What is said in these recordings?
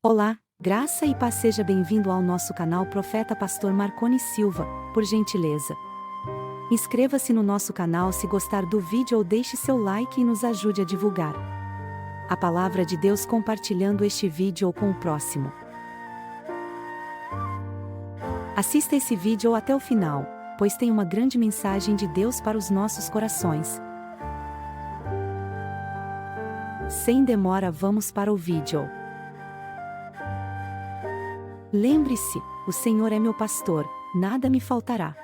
Olá, graça e paz, seja bem-vindo ao nosso canal Profeta Pastor Marconi Silva, por gentileza. Inscreva-se no nosso canal se gostar do vídeo ou deixe seu like e nos ajude a divulgar a palavra de Deus compartilhando este vídeo ou com o próximo. Assista esse vídeo até o final, pois tem uma grande mensagem de Deus para os nossos corações. Sem demora, vamos para o vídeo. Lembre-se, o Senhor é meu pastor, nada me faltará.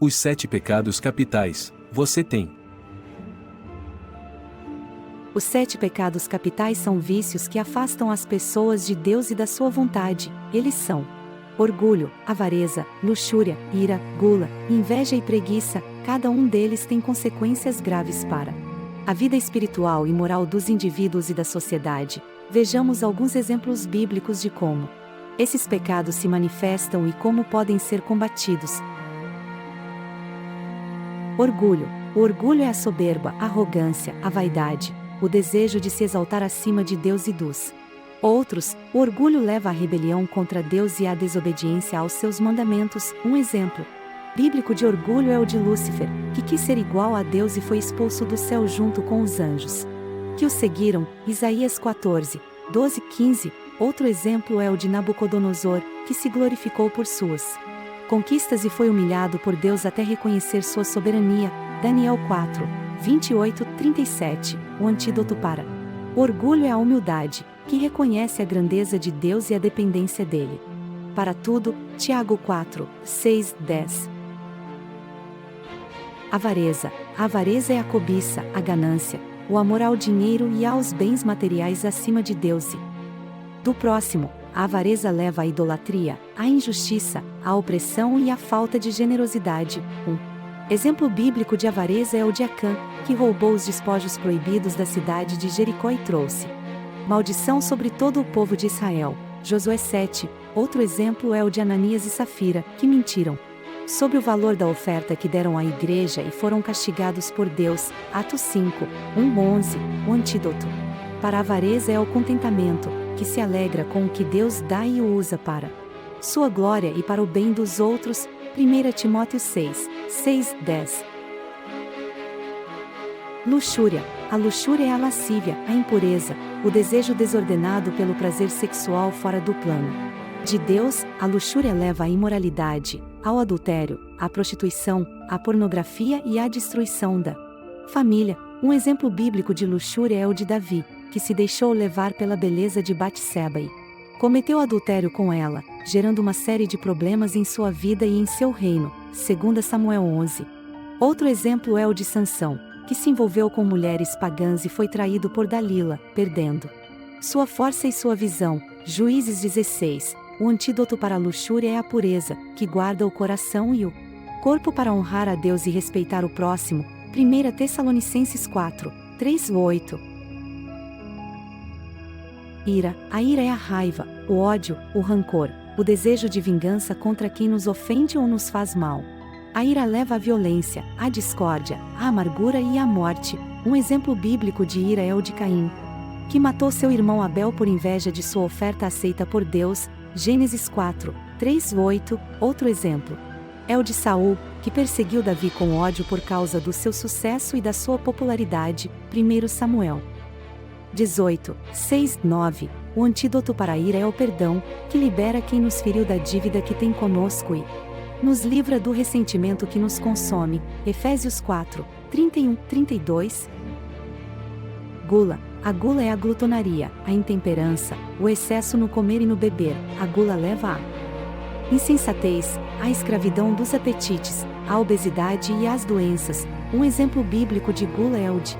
Os 7 pecados capitais, você tem. Os 7 pecados capitais são vícios que afastam as pessoas de Deus e da sua vontade. Eles são orgulho, avareza, luxúria, ira, gula, inveja e preguiça. Cada um deles tem consequências graves para a vida espiritual e moral dos indivíduos e da sociedade. Vejamos alguns exemplos bíblicos de como esses pecados se manifestam e como podem ser combatidos. Orgulho. O orgulho é a soberba, a arrogância, a vaidade, o desejo de se exaltar acima de Deus e dos outros. O orgulho leva à rebelião contra Deus e à desobediência aos seus mandamentos. Um exemplo bíblico de orgulho é o de Lúcifer, que quis ser igual a Deus e foi expulso do céu junto com os anjos que o seguiram. Isaías 14, 12, 15. Outro exemplo é o de Nabucodonosor, que se glorificou por suas conquistas e foi humilhado por Deus até reconhecer sua soberania. Daniel 4, 28, 37. O antídoto para o orgulho é a humildade, que reconhece a grandeza de Deus e a dependência dele para tudo. Tiago 4, 6, 10. Avareza. A avareza é a cobiça, a ganância, o amor ao dinheiro e aos bens materiais acima de Deus e do próximo. A avareza leva à idolatria, à injustiça, à opressão e à falta de generosidade. Um exemplo bíblico de avareza é o de Acã, que roubou os despojos proibidos da cidade de Jericó e trouxe maldição sobre todo o povo de Israel. Josué 7. Outro exemplo é o de Ananias e Safira, que mentiram sobre o valor da oferta que deram à igreja e foram castigados por Deus. Atos 5, 1, 11. O antídoto para a avareza é o contentamento, que se alegra com o que Deus dá e o usa para sua glória e para o bem dos outros. 1 Timóteo 6, 6, 10. Luxúria. A luxúria é a lascívia, a impureza, o desejo desordenado pelo prazer sexual fora do plano de Deus. A luxúria leva à imoralidade, ao adultério, à prostituição, à pornografia e à destruição da família. Um exemplo bíblico de luxúria é o de Davi, que se deixou levar pela beleza de Batseba e cometeu adultério com ela, gerando uma série de problemas em sua vida e em seu reino. 2 Samuel 11. Outro exemplo é o de Sansão, que se envolveu com mulheres pagãs e foi traído por Dalila, perdendo sua força e sua visão. Juízes 16. O antídoto para a luxúria é a pureza, que guarda o coração e o corpo para honrar a Deus e respeitar o próximo. 1 Tessalonicenses 4, 3, 8. Ira. A ira é a raiva, o ódio, o rancor, o desejo de vingança contra quem nos ofende ou nos faz mal. A ira leva à violência, à discórdia, à amargura e à morte. Um exemplo bíblico de ira é o de Caim, que matou seu irmão Abel por inveja de sua oferta aceita por Deus. Gênesis 4, 3, 8. Outro exemplo é o de Saul, que perseguiu Davi com ódio por causa do seu sucesso e da sua popularidade. 1 Samuel 18, 6, 9. O antídoto para a ira é o perdão, que libera quem nos feriu da dívida que tem conosco e nos livra do ressentimento que nos consome. Efésios 4, 31, 32. Gula. A gula é a glutonaria, a intemperança, o excesso no comer e no beber. A gula leva à insensatez, à escravidão dos apetites, à obesidade e às doenças. Um exemplo bíblico de gula é o de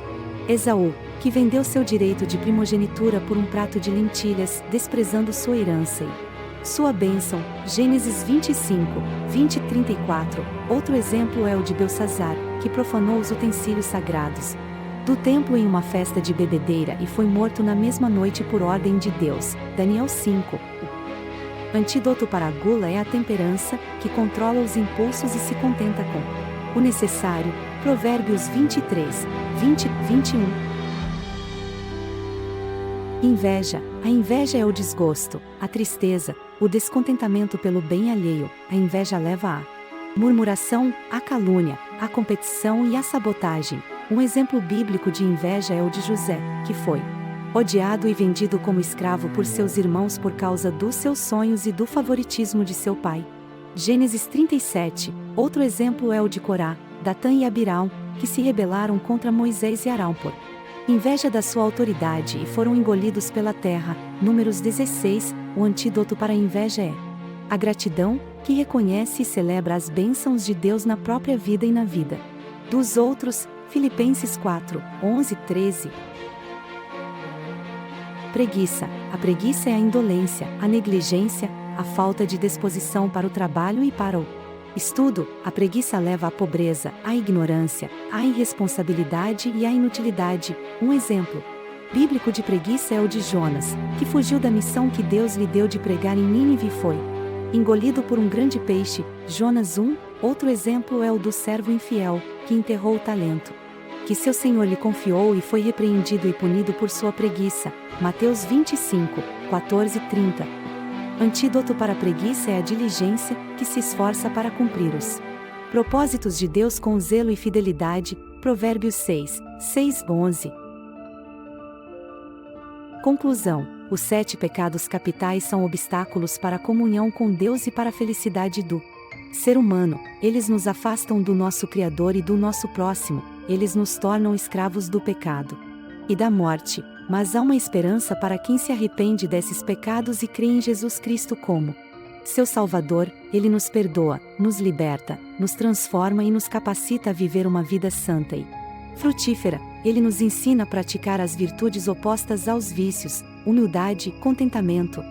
Esaú, que vendeu seu direito de primogenitura por um prato de lentilhas, desprezando sua herança e sua bênção. Gênesis 25, 20 e 34. Outro exemplo é o de Belsazar, que profanou os utensílios sagrados do templo em uma festa de bebedeira e foi morto na mesma noite por ordem de Deus. Daniel 5. O antídoto para a gula é a temperança, que controla os impulsos e se contenta com o necessário. Provérbios 23, 20, 21. Inveja. A inveja é o desgosto, a tristeza, o descontentamento pelo bem alheio. A inveja leva à murmuração, à calúnia, à competição e à sabotagem. Um exemplo bíblico de inveja é o de José, que foi odiado e vendido como escravo por seus irmãos por causa dos seus sonhos e do favoritismo de seu pai. Gênesis 37. Outro exemplo é o de Corá, Datã e Abiram, que se rebelaram contra Moisés e Arão por inveja da sua autoridade e foram engolidos pela terra. Números 16. O antídoto para a inveja é a gratidão, que reconhece e celebra as bênçãos de Deus na própria vida e na vida dos outros. Filipenses 4, 11-13. Preguiça. A preguiça é a indolência, a negligência, a falta de disposição para o trabalho e para o estudo. A preguiça leva à pobreza, à ignorância, à irresponsabilidade e à inutilidade. Um exemplo bíblico de preguiça é o de Jonas, que fugiu da missão que Deus lhe deu de pregar em Nínive e foi engolido por um grande peixe. Jonas 1. Outro exemplo é o do servo infiel, que enterrou o talento que seu senhor lhe confiou e foi repreendido e punido por sua preguiça. Mateus 25, 14-30. Antídoto para a preguiça é a diligência, que se esforça para cumprir os propósitos de Deus com zelo e fidelidade. Provérbios 6, 6-11. Conclusão. Os 7 pecados capitais são obstáculos para a comunhão com Deus e para a felicidade do ser humano. Eles nos afastam do nosso Criador e do nosso próximo. Eles nos tornam escravos do pecado e da morte. Mas há uma esperança para quem se arrepende desses pecados e crê em Jesus Cristo como seu Salvador. Ele nos perdoa, nos liberta, nos transforma e nos capacita a viver uma vida santa e frutífera. Ele nos ensina a praticar as virtudes opostas aos vícios: humildade, contentamento,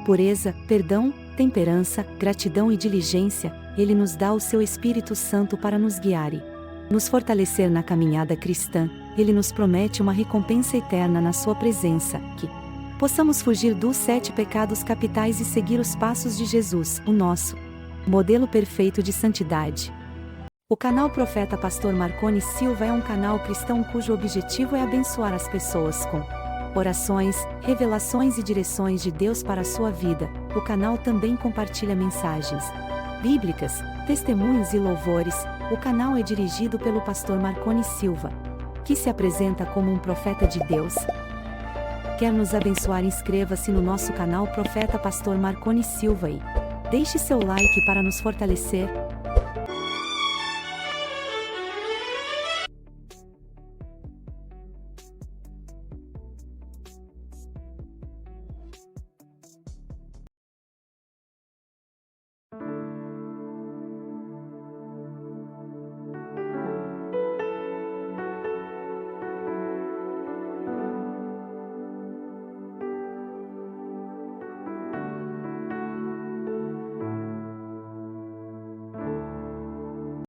pureza, perdão, temperança, gratidão e diligência. Ele nos dá o seu Espírito Santo para nos guiar e nos fortalecer na caminhada cristã. Ele nos promete uma recompensa eterna na sua presença, que possamos fugir dos 7 pecados capitais e seguir os passos de Jesus, o nosso modelo perfeito de santidade. O canal Profeta Pastor Marconi Silva é um canal cristão cujo objetivo é abençoar as pessoas com orações, revelações e direções de Deus para a sua vida. O canal também compartilha mensagens bíblicas, testemunhos e louvores. O canal é dirigido pelo pastor Marconi Silva, que se apresenta como um profeta de Deus. Quer nos abençoar? Inscreva-se no nosso canal Profeta Pastor Marconi Silva e deixe seu like para nos fortalecer.